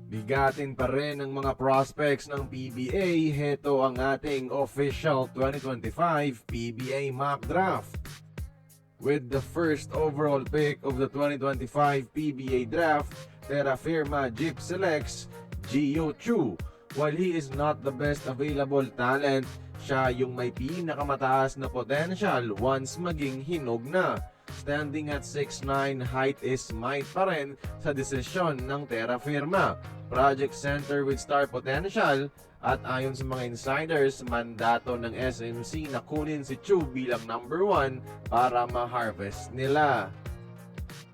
Bigatin pa rin ang mga prospects ng PBA. Heto ang ating official 2025 PBA mock draft. With the first overall pick of the 2025 PBA draft, Terra Firma Jeep selects Gio Chu. While he is not the best available talent, siya yung may pinakamataas na potential once maging hinog na. Standing at 6'9", height is might pa rin sa desisyon ng Terra Firma. Project center with star potential, at ayon sa mga insiders, mandato ng SMC na kunin si Chu bilang number 1 para ma-harvest nila.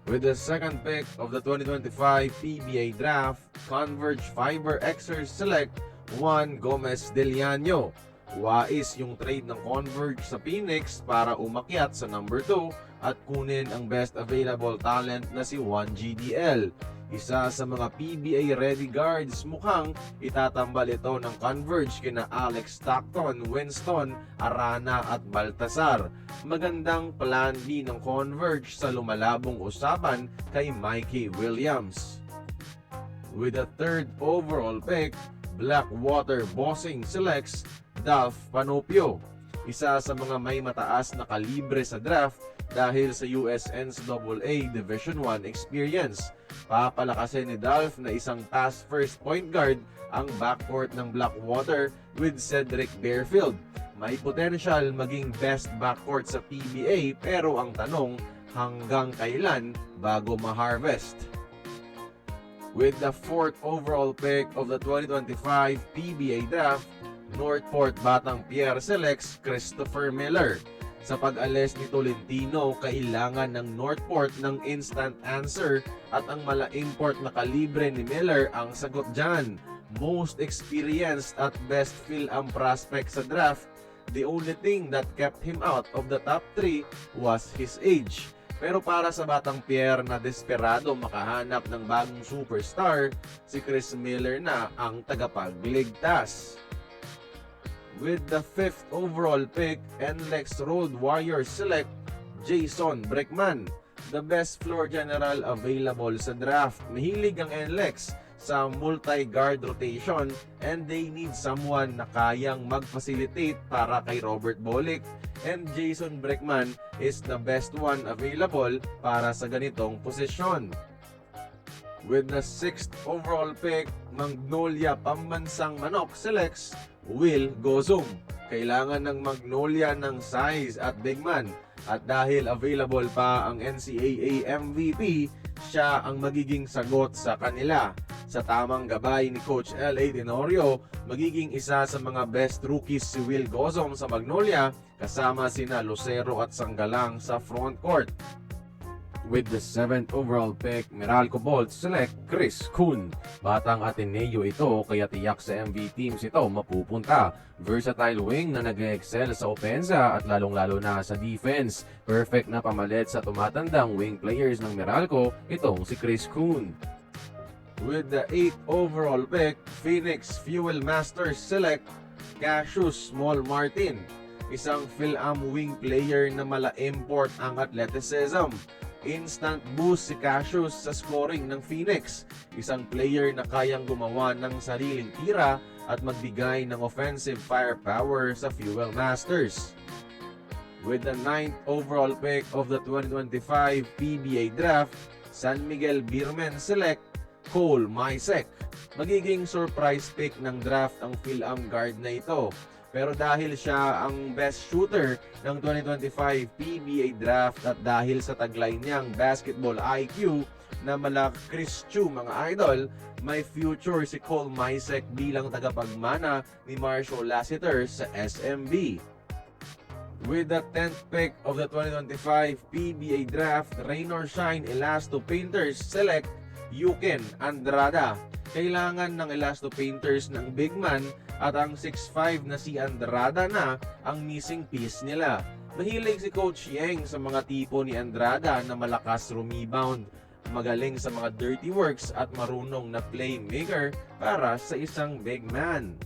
With the second pick of the 2025 PBA draft, Converge Fiber Xers select Juan Gomez Deliano. Wais yung trade ng Converge sa Phoenix para umakyat sa number 2 at kunin ang best available talent na si Juan GDL. Isa sa mga PBA ready guards, mukhang itatambal ito ng Converge kina Alex Stockton, Winston, Arana at Baltasar. Magandang plan B ng Converge sa lumalabong usapan kay Mikey Williams. With the third overall pick, Blackwater Bossing selects Dolph Panopio. Isa sa mga may mataas na kalibre sa draft dahil sa US NCAA Division I experience. Papalakasin ni Dolph na isang pass first point guard ang backcourt ng Blackwater with Cedric Bearfield. May potential maging best backcourt sa PBA, pero ang tanong, hanggang kailan bago ma-harvest? With the fourth overall pick of the 2025 PBA draft, Northport Batang Pier selects Christopher Miller. Sa pag-alis ni Tolentino, kailangan ng Northport ng instant answer, at ang mala-import na kalibre ni Miller ang sagot dyan. Most experienced at best feel ang prospect sa draft. The only thing that kept him out of the top 3 was his age. Pero para sa Batang Pier na desperado makahanap ng bagong superstar, si Chris Miller na ang tagapagligtas. With the fifth overall pick, NLEX Road Warriors select Jason Breckman, the best floor general available sa draft. Mahilig ang NLEX sa multi-guard rotation, and they need someone na kayang mag-facilitate para kay Robert Bolick, and Jason Breckman is the best one available para sa ganitong posisyon. With the sixth overall pick, Magnolia Pambansang Manok selects Will Gozum. Kailangan ng Magnolia ng size at big man, at dahil available pa ang NCAA MVP, siya ang magiging sagot sa kanila. Sa tamang gabay ni Coach L.A. Tenorio, magiging isa sa mga best rookies si Will Gozum sa Magnolia, kasama sina Lucero at Sanggalang sa front court. With the 7th overall pick, Meralco Bolts select Chris Kuhn. Batang Ateneo ito, kaya tiyak sa MV teams ito mapupunta. Versatile wing na nag-excel sa opensa at lalong-lalo na sa defense. Perfect na pamalit sa tumatandang wing players ng Meralco, itong si Chris Kuhn. With the 8th overall pick, Phoenix Fuel Masters select Cassius Small Martin. Isang Phil-Am wing player na mala-import ang athleticism. Instant boost si Cassius sa scoring ng Phoenix. Isang player na kayang gumawa ng sariling tira at magbigay ng offensive firepower sa Fuel Masters. With the 9th overall pick of the 2025 PBA draft, San Miguel Beermen select Cole Maisek. Magiging surprise pick ng draft ang Phil-Am guard na ito. Pero dahil siya ang best shooter ng 2025 PBA draft at dahil sa taglay niyang basketball IQ na mala Chris Chu mga idol, may future si Cole Maisek bilang tagapagmana ni Marshall Lassiter sa SMB. With the 10th pick of the 2025 PBA draft, Rain or Shine Elasto Painters select Yuken Andrada. Kailangan ng Elasto Painters ng big man, at ang 6'5" na si Andrada na ang missing piece nila. Mahilig si Coach Yeng sa mga tipo ni Andrada na malakas rebound, magaling sa mga dirty works at marunong na playmaker para sa isang big man.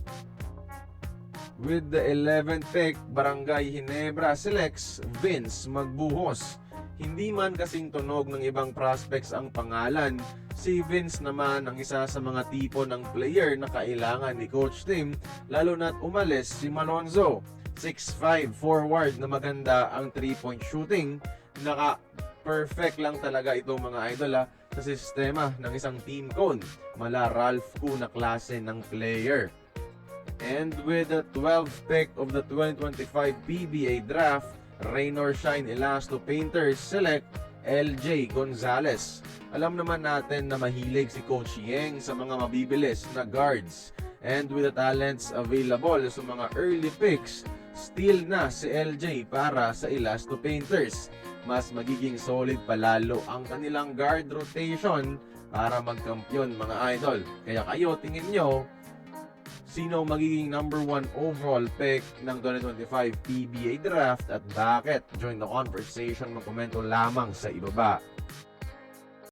With the 11th pick, Barangay Ginebra selects Vince Magbuhos. Hindi man kasing tunog ng ibang prospects ang pangalan, si Vince naman ang isa sa mga tipo ng player na kailangan ni Coach Tim, lalo na't umalis si Malonzo. 6'5" forward na maganda ang 3-point shooting. Perfect lang talaga itong mga idol sa sistema ng isang team cone. Mala Ralph Koo na klase ng player. And with the 12th pick of the 2025 PBA Draft, Rain or Shine Elasto Painters select LJ Gonzalez. Alam naman natin na mahilig si Coach Yeng sa mga mabibilis na guards. And with the talents available sa mga early picks, steal na si LJ para sa Elasto Painters. Mas magiging solid palalo ang kanilang guard rotation para magkampiyon mga idol. Kaya kayo, tingin nyo, sino magiging number 1 overall pick ng 2025 PBA Draft at bakit? Join the conversation, magkomento lamang sa ibaba.